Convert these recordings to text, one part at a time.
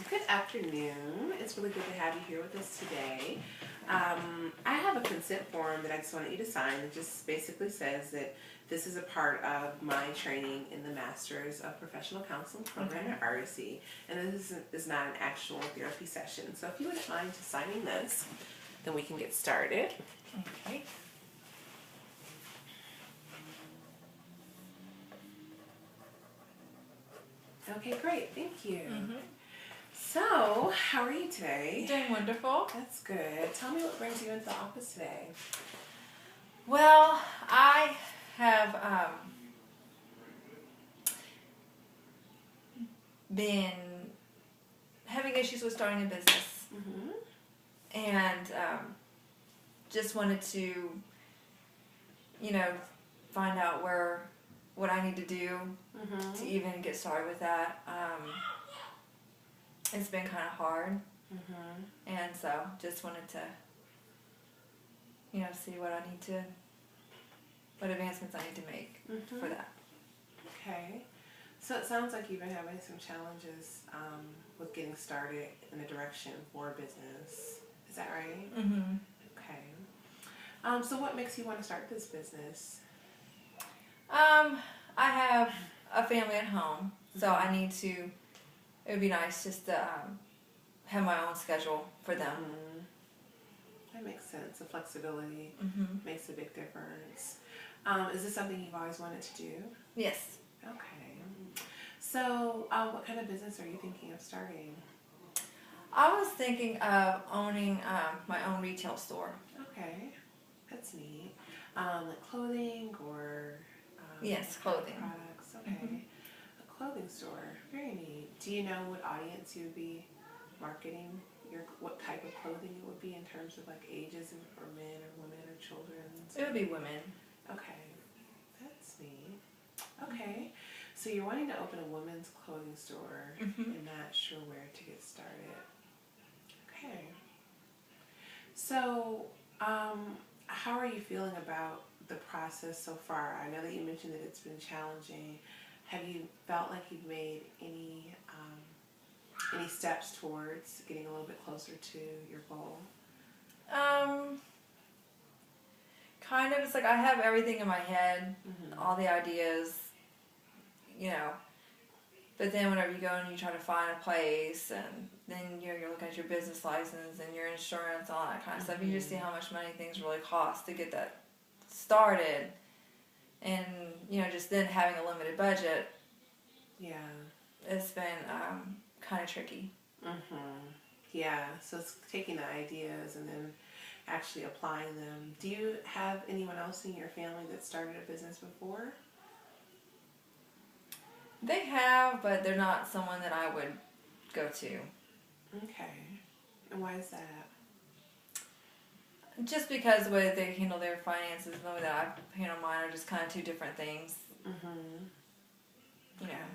Good afternoon. It's really good to have you here with us today. I have a consent form that I just wanted you to sign. It just basically says that this is a part of my training in the Masters of Professional Counseling program at RSC, and this is not an actual therapy session. So if you wouldn't mind just signing this, then we can get started. Okay. Okay, great. Thank you. So, how are you today? Doing wonderful. That's good. Tell me what brings you into the office today. Well, I have been having issues with starting a business, and just wanted to, find out what I need to do to even get started with that. It's been kind of hard, and so just wanted to, see what advancements I need to make for that. Okay. So it sounds like you've been having some challenges with getting started in a direction for business. Is that right? Okay. So what makes you want to start this business? I have a family at home, so I need to. It would be nice just to have my own schedule for them. That makes sense. The flexibility makes a big difference. Is this something you've always wanted to do? Yes. Okay. So, what kind of business are you thinking of starting? I was thinking of owning my own retail store. Okay, that's neat. Like clothing or yes, clothing products. Okay, a clothing store. Very neat. Do you know what audience you would be marketing? What type of clothing it would be in terms of like ages or men or women or children? It would be women. Okay, that's neat. Okay, so you're wanting to open a women's clothing store and not sure where to get started. Okay. So, how are you feeling about the process so far? I know that you mentioned that it's been challenging. Have you felt like you've made any steps towards getting a little bit closer to your goal? Kind of. It's like I have everything in my head, all the ideas, but then whenever you go and you try to find a place, and then you're looking at your business license and your insurance, all that kind of stuff, you just see how much money things really cost to get that started, and just then having a limited budget. Yeah, it's been kind of tricky. Yeah, so it's taking the ideas and then actually applying them. Do you have anyone else in your family that started a business before? They have, but they're not someone that I would go to. Okay. And why is that? Just because the way that they handle their finances and the way that I handle mine are just kind of two different things. Okay.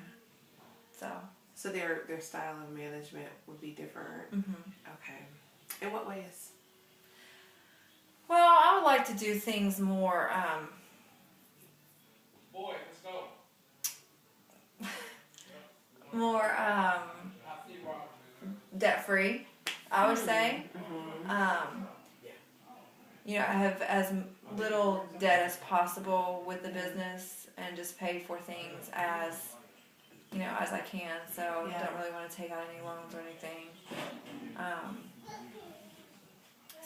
So their style of management would be different. Okay. In what ways? Well, I would like to do things more. Boy, let's go. More debt free, I would say. I have as little debt as possible with the business and just pay for things as I can. So I don't really want to take out any loans or anything.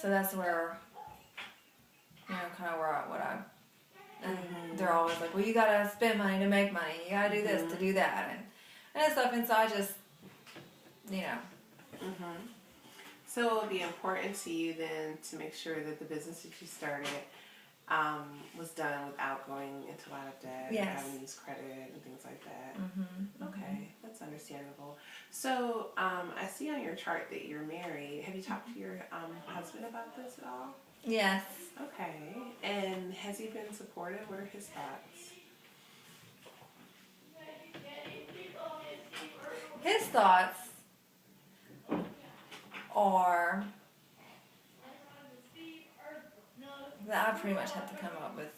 So that's where, kind of and they're always like, well, you gotta spend money to make money. You gotta do this to do that, and stuff. And so I just, So it would be important to you then to make sure that the business that you started was done without going into a lot of debt, or having to use credit and things like that. Okay, that's understandable. So I see on your chart that you're married. Have you talked to your husband about this at all? Yes. Okay, and has he been supportive? What are his thoughts? His thoughts are that I pretty much have to come up with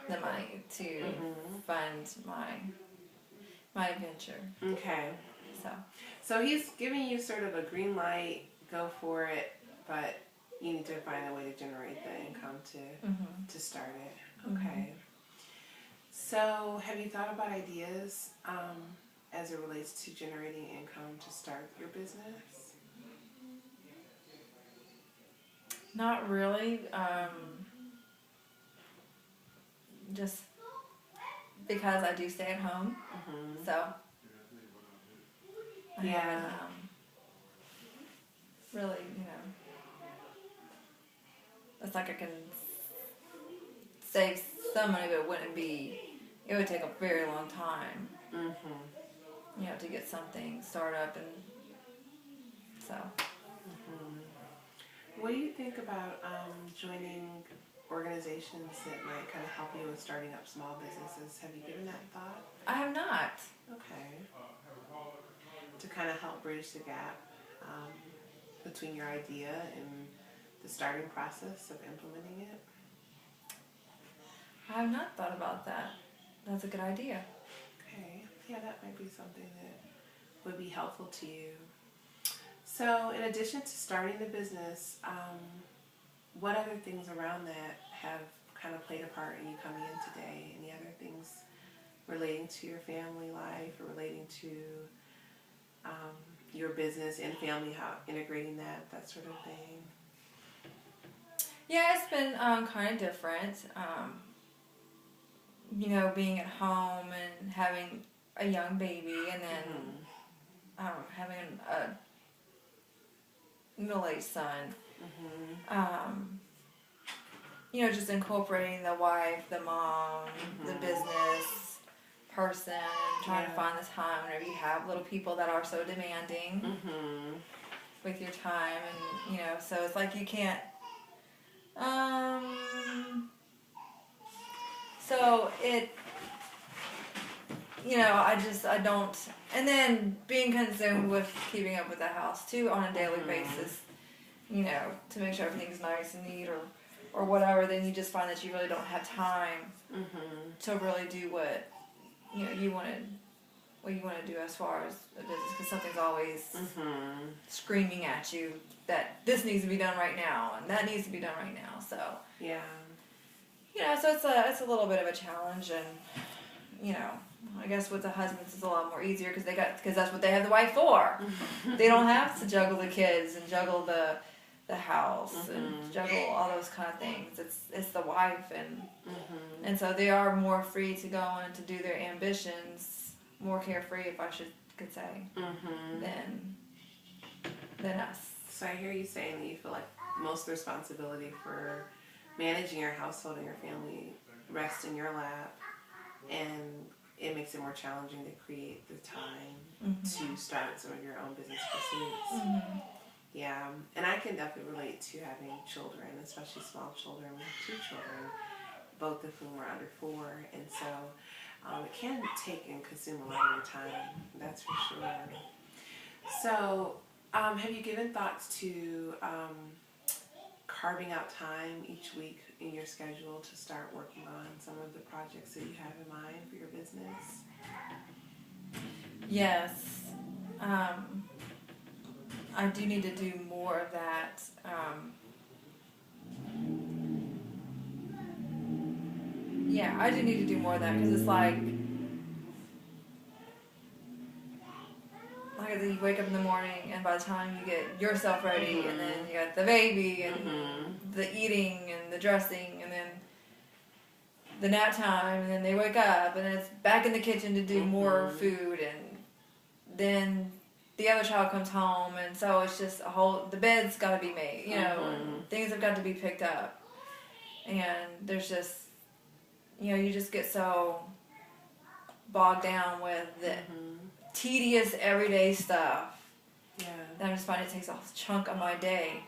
the money to fund my adventure. Okay. So he's giving you sort of a green light, go for it, but you need to find a way to generate the income to start it. Okay. So have you thought about ideas as it relates to generating income to start your business? Not really. Just because I do stay at home, so I haven't, really, it's like I can save some money, but it would take a very long time, to get something started up, and so. What do you think about joining organizations that might kind of help you with starting up small businesses? Have you given that thought? I have not. Okay. To kind of help bridge the gap between your idea and the starting process of implementing it? I have not thought about that. That's a good idea. Okay. Yeah, that might be something that would be helpful to you. So in addition to starting the business, what other things around that have kind of played a part in you coming in today? Any other things relating to your family life or relating to your business and family, how integrating that sort of thing? Yeah, it's been kind of different. Being at home and having a young baby, and then having a middle-aged son. Just incorporating the wife, the mom, the business person, and trying to find the time whenever you have little people that are so demanding with your time, and so it's like you can't. So it. I don't, and then being consumed with keeping up with the house too on a daily basis, to make sure everything's nice and neat or whatever, then you just find that you really don't have time to really do what, you want to do as far as a business, because something's always screaming at you that this needs to be done right now and that needs to be done right now. So, so it's a little bit of a challenge, and, I guess with the husbands it's a lot more easier because that's what they have the wife for. They don't have to juggle the kids and juggle the house and juggle all those kind of things. It's the wife, and so they are more free to go on to do their ambitions, more carefree, if I could say, than us. So I hear you saying that you feel like most of the responsibility for managing your household and your family rests in your lap, and it makes it more challenging to create the time to start some of your own business pursuits. Yeah, and I can definitely relate to having children, especially small children. We have 2 children, both of whom are under 4, and so it can take and consume a lot of your time, that's for sure. So have you given thoughts to carving out time each week in your schedule to start working on some of the projects that you have in mind for your business? Yes. I do need to do more of that. I do need to do more of that, because it's like you wake up in the morning, and by the time you get yourself ready, and then you got the baby, and the eating, and the dressing, and then the nap time, and then they wake up, and then it's back in the kitchen to do more food, and then the other child comes home, and so it's just the bed's got to be made, and things have got to be picked up, and there's just, you just get so bogged down with the tedious everyday stuff. Yeah. That I'm just finding it takes a chunk of my day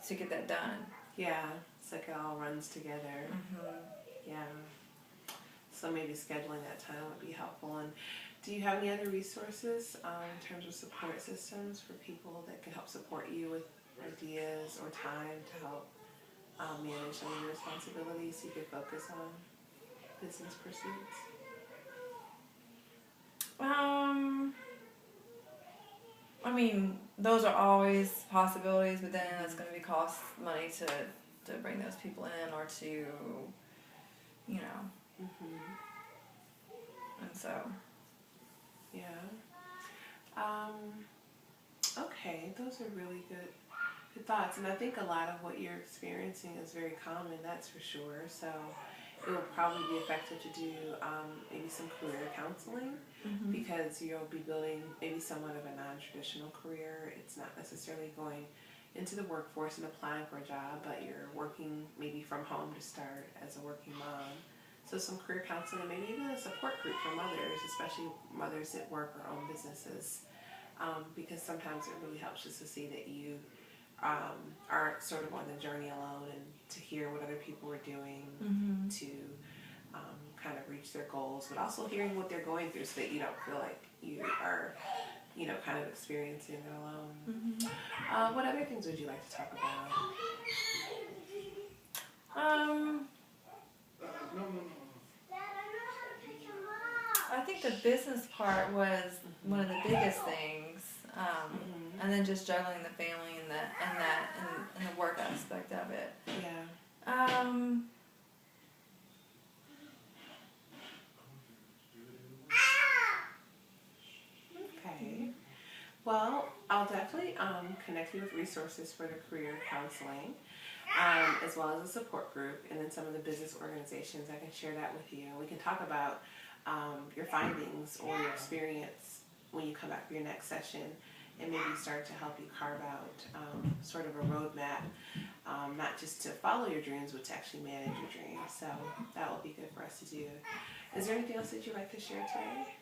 to get that done. Yeah, it's like it all runs together. Yeah. So maybe scheduling that time would be helpful. And do you have any other resources in terms of support systems for people that can help support you with ideas or time to help manage some of your responsibilities so you can focus on business pursuits? mean, those are always possibilities, but then it's going to be cost money to bring those people in or to, you know, Mhm. and so. Yeah. Okay, those are really good thoughts, and I think a lot of what you're experiencing is very common. That's for sure. So it will probably be effective to do maybe some career counseling because you'll be building maybe somewhat of a non-traditional career. It's not necessarily going into the workforce and applying for a job, but you're working maybe from home to start as a working mom. So some career counseling and maybe even a support group for mothers, especially mothers that work or own businesses, because sometimes it really helps just to see that you aren't sort of on the journey alone and to hear what other people are doing to kind of reach their goals, but also hearing what they're going through so that you don't feel like you are, you know, kind of experiencing it alone. What other things would you like to talk about? I think the business part was one of the biggest things, and then just juggling the family and the work aspect of it. Yeah. Okay. Well, I'll definitely connect you with resources for the career counseling, as well as a support group, and then some of the business organizations. I can share that with you. We can talk about your findings or your experience when you come back for your next session, and maybe start to help you carve out sort of a roadmap, not just to follow your dreams, but to actually manage your dreams. So that will be good for us to do. Is there anything else that you'd like to share today?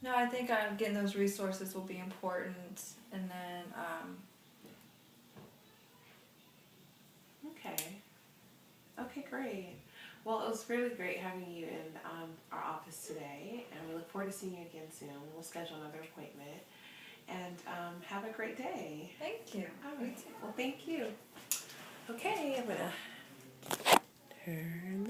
No, I think getting those resources will be important, and then Okay, great. Well, it was really great having you in our office today, and we look forward to seeing you again soon. We'll schedule another appointment, and have a great day. thank you. All right. Well, thank you. Okay, I'm gonna turn